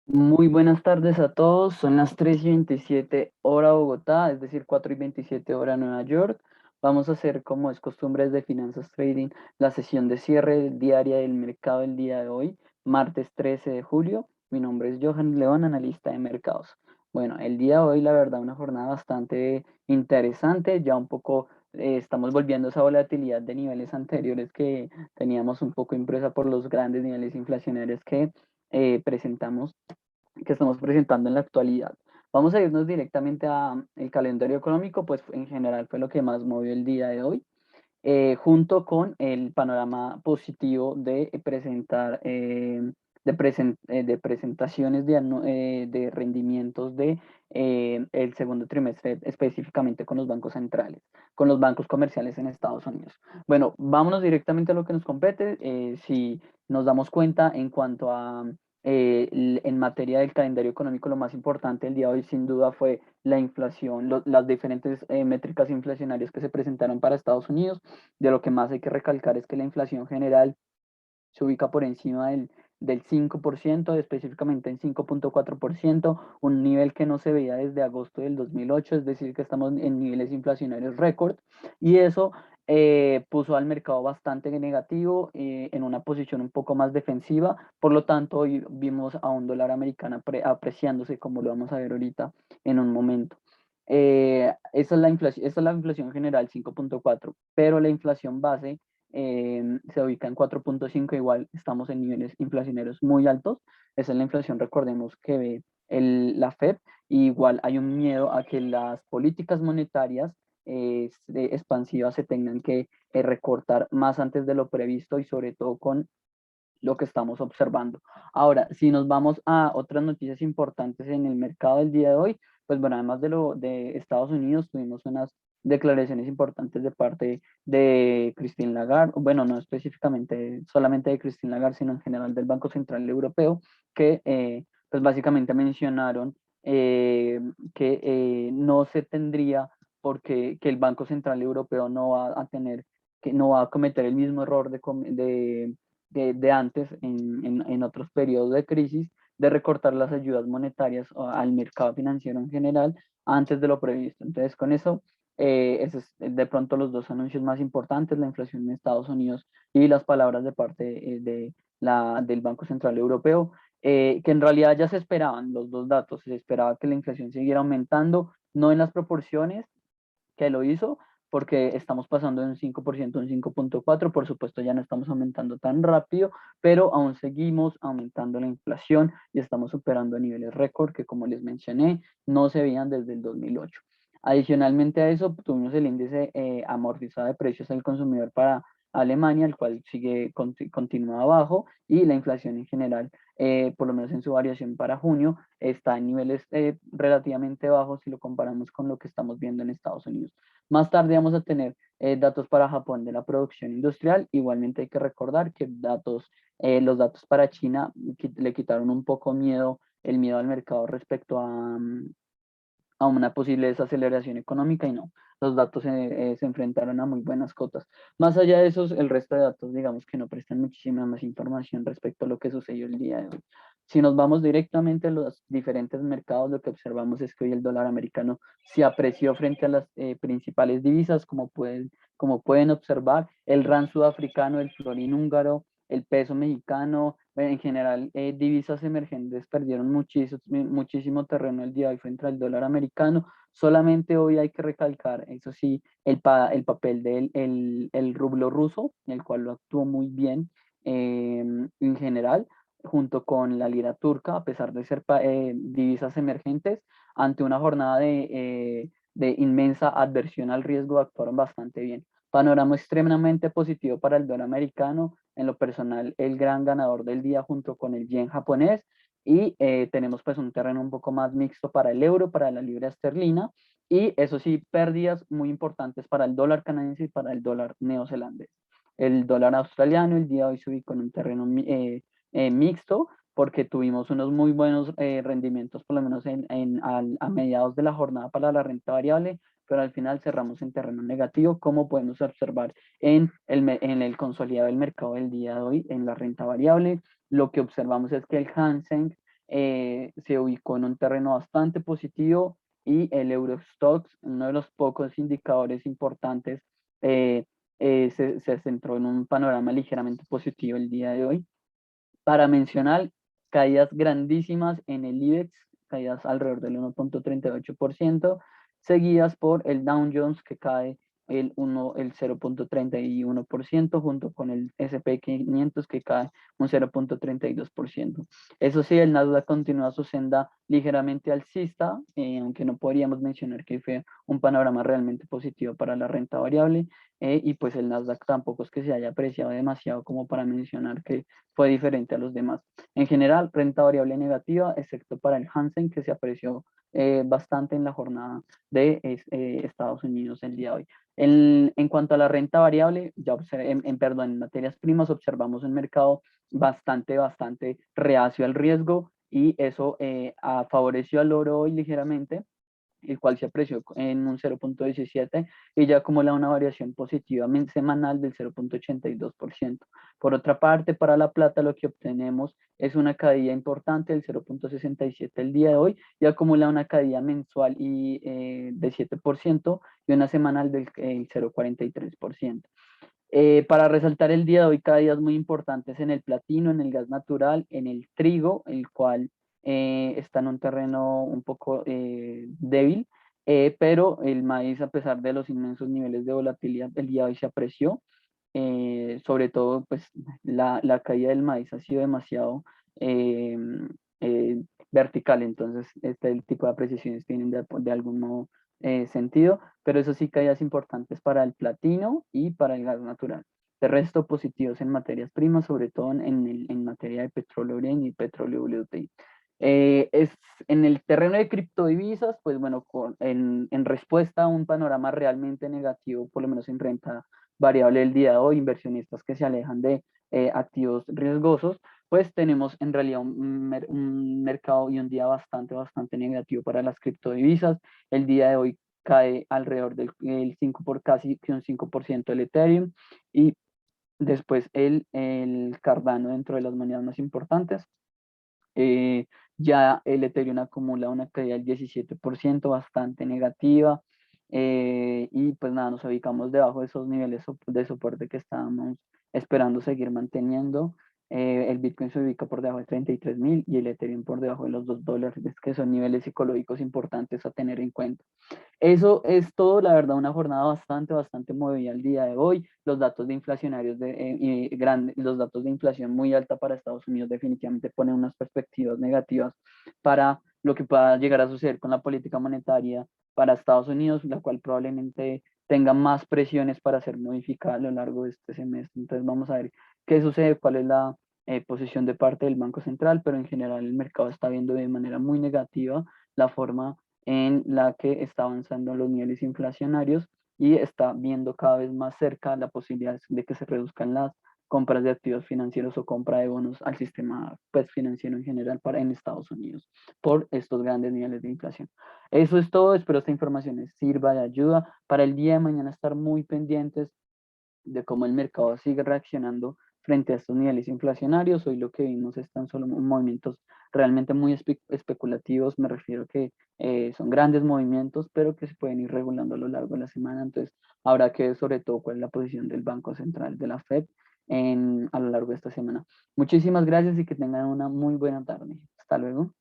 Muy buenas tardes a todos, son las 3:27 hora Bogotá, es decir, 4:27 hora Nueva York. Vamos a hacer, como es costumbre de Finanzas Trading, la sesión de cierre diaria del mercado el día de hoy, martes 13 de julio. Mi nombre es Johan León, analista de mercados. Bueno, el día de hoy, la verdad, una jornada bastante interesante, ya un poco estamos volviendo a esa volatilidad de niveles anteriores que teníamos un poco impresa por los grandes niveles inflacionarios que presentamos que estamos presentando en la actualidad. Vamos a irnos directamente a el calendario económico, pues en general fue lo que más movió el día de hoy, junto con el panorama positivo de presentar, de presentaciones de rendimientos de el segundo trimestre, específicamente con los bancos centrales, con los bancos comerciales en Estados Unidos. Bueno, vámonos directamente a lo que nos compete. Si nos damos cuenta en cuanto a en materia del calendario económico, lo más importante el día de hoy sin duda fue la inflación, las diferentes métricas inflacionarias que se presentaron para Estados Unidos. De lo que más hay que recalcar es que la inflación general se ubica por encima del 5%, específicamente en 5,4%, un nivel que no se veía desde agosto del 2008, es decir, que estamos en niveles inflacionarios récord, y eso puso al mercado bastante negativo, en una posición un poco más defensiva. Por lo tanto, hoy vimos a un dólar americano apreciándose, como lo vamos a ver ahorita en un momento. Esa es la inflación general 5,4, pero la inflación base se ubica en 4,5. Igual estamos en niveles inflacionarios muy altos. Esa es la inflación, recordemos, que ve la Fed. Y igual hay un miedo a que las políticas monetarias expansivas se tengan que recortar más antes de lo previsto, y sobre todo con lo que estamos observando. Ahora, si nos vamos a otras noticias importantes en el mercado del día de hoy, pues bueno, además de lo de Estados Unidos, tuvimos unas declaraciones importantes de parte de Christine Lagarde, bueno, no específicamente solamente de Christine Lagarde, sino en general del Banco Central Europeo, que pues básicamente mencionaron que no se tendría porque que el Banco Central Europeo no va a tener, que no va a cometer el mismo error de antes en otros periodos de crisis, de recortar las ayudas monetarias al mercado financiero en general antes de lo previsto. Entonces, con eso, esos es de pronto los dos anuncios más importantes: la inflación en Estados Unidos y las palabras de parte del Banco Central Europeo, que en realidad ya se esperaban los dos datos. Se esperaba que la inflación siguiera aumentando, no en las proporciones que lo hizo, porque estamos pasando de un 5% a un 5,4%. Por supuesto, ya no estamos aumentando tan rápido, pero aún seguimos aumentando la inflación y estamos superando niveles récord que, como les mencioné, no se veían desde el 2008. Adicionalmente a eso, tuvimos el índice amortizado de precios al consumidor para Alemania, el cual continúa abajo, y la inflación en general, por lo menos en su variación para junio, está en niveles relativamente bajos si lo comparamos con lo que estamos viendo en Estados Unidos. Más tarde vamos a tener datos para Japón de la producción industrial. Igualmente hay que recordar que los datos para China le quitaron un poco el miedo al mercado respecto a una posible desaceleración económica, y no, los datos se enfrentaron a muy buenas cotas. Más allá de esos, el resto de datos, digamos que no prestan muchísima más información respecto a lo que sucedió el día de hoy. Si nos vamos directamente a los diferentes mercados, lo que observamos es que hoy el dólar americano se apreció frente a las principales divisas, como pueden observar. El rand sudafricano, el florín húngaro, el peso mexicano, en general, divisas emergentes perdieron muchísimo terreno el día de hoy frente al dólar americano. Solamente hoy hay que recalcar, eso sí, el papel del el rublo ruso, el cual lo actuó muy bien en general, junto con la lira turca, a pesar de ser divisas emergentes, ante una jornada de inmensa adversión al riesgo, actuaron bastante bien. Panorama extremadamente positivo para el dólar americano. En lo personal, el gran ganador del día junto con el yen japonés, y tenemos pues un terreno un poco más mixto para el euro, para la libra esterlina, y eso sí, pérdidas muy importantes para el dólar canadiense y para el dólar neozelandés. El dólar australiano el día de hoy se ubicó en un terreno mixto, porque tuvimos unos muy buenos rendimientos, por lo menos a mediados de la jornada para la renta variable, pero al final cerramos en terreno negativo, como podemos observar en el consolidado del mercado del día de hoy, en la renta variable. Lo que observamos es que el Hang Seng se ubicó en un terreno bastante positivo y el Eurostoxx, uno de los pocos indicadores importantes, se centró en un panorama ligeramente positivo el día de hoy. Para mencionar, caídas grandísimas en el IBEX, caídas alrededor del 1.38%, seguidas por el Dow Jones que cae el 0.31%, junto con el S&P 500 que cae un 0.32%. Eso sí, el Nasdaq continúa su senda ligeramente alcista, aunque no podríamos mencionar que fue un panorama realmente positivo para la renta variable, y pues el Nasdaq tampoco es que se haya apreciado demasiado como para mencionar que fue diferente a los demás. En general, renta variable negativa, excepto para el Hansen, que se apreció bastante en la jornada de Estados Unidos el día de hoy. En cuanto a la renta variable, ya perdón, en materias primas observamos un mercado bastante reacio al riesgo y eso favoreció al oro hoy ligeramente, el cual se apreció en un 0.17 y ya acumula una variación positiva semanal del 0.82%. Por otra parte, para la plata lo que obtenemos es una caída importante del 0.67 el día de hoy y acumula una caída mensual de 7% y una semanal del 0.43%. Para resaltar el día de hoy, caídas muy importantes en el platino, en el gas natural, en el trigo, el cual está en un terreno un poco débil, pero el maíz, a pesar de los inmensos niveles de volatilidad, el día de hoy se apreció. Sobre todo, pues la caída del maíz ha sido demasiado eh, vertical, entonces este tipo de apreciaciones tienen de algún modo sentido, pero eso sí, caídas importantes para el platino y para el gas natural. De resto, positivos en materias primas, sobre todo en materia de petróleo Brent y petróleo WTI. En el terreno de criptodivisas, pues bueno, en respuesta a un panorama realmente negativo, por lo menos en renta variable el día de hoy, inversionistas que se alejan de activos riesgosos, pues tenemos en realidad un mercado y un día bastante negativo para las criptodivisas. El día de hoy cae alrededor del 5 por casi un 5% el Ethereum y después el Cardano dentro de las monedas más importantes. Ya el Ethereum acumula una caída del 17%, bastante negativa. Y pues nada, nos ubicamos debajo de esos niveles de soporte que estábamos esperando seguir manteniendo. El Bitcoin se ubica por debajo de 33.000 y el Ethereum por debajo de los $2, que son niveles psicológicos importantes a tener en cuenta. Eso es todo, la verdad, una jornada bastante movida el día de hoy. Los datos de inflacionarios los datos de inflación muy alta para Estados Unidos definitivamente ponen unas perspectivas negativas para lo que pueda llegar a suceder con la política monetaria para Estados Unidos, la cual probablemente tenga más presiones para ser modificada a lo largo de este semestre. Entonces vamos a ver qué sucede, cuál es la posición de parte del Banco Central, pero en general el mercado está viendo de manera muy negativa la forma en la que está avanzando los niveles inflacionarios y está viendo cada vez más cerca la posibilidad de que se reduzcan las compras de activos financieros o compra de bonos al sistema pues, financiero en general en Estados Unidos por estos grandes niveles de inflación. Eso es todo, espero esta información les sirva de ayuda para el día de mañana estar muy pendientes de cómo el mercado sigue reaccionando frente a estos niveles inflacionarios. Hoy lo que vimos están solo movimientos realmente muy especulativos, me refiero que son grandes movimientos, pero que se pueden ir regulando a lo largo de la semana. Entonces, habrá que ver sobre todo cuál es la posición del Banco Central de la Fed a lo largo de esta semana. Muchísimas gracias y que tengan una muy buena tarde. Hasta luego.